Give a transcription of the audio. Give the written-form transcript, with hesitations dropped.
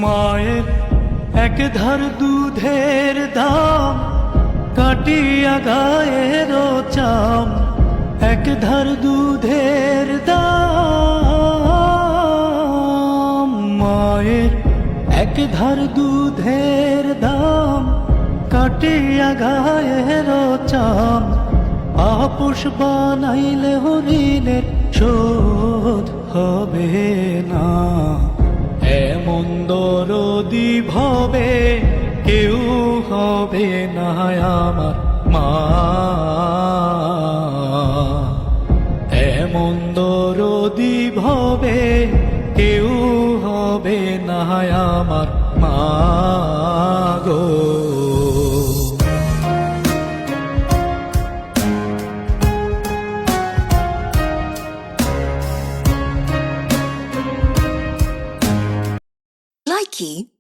মায়ের এক ধার দুধের দাম কাটিয়া গায়ের চাম, এক ধার দুধের দাম। মায়ের এক ধার দুধের দাম কাটিয়া গায়ের চাম, আপোষ বানাইলে হরিণের শোধ হবে না। এমন দরদি ভবে কেউ হবে না আমার মা, এমন দরদি ভবে কেউ হবে না আমার মা গো। Likey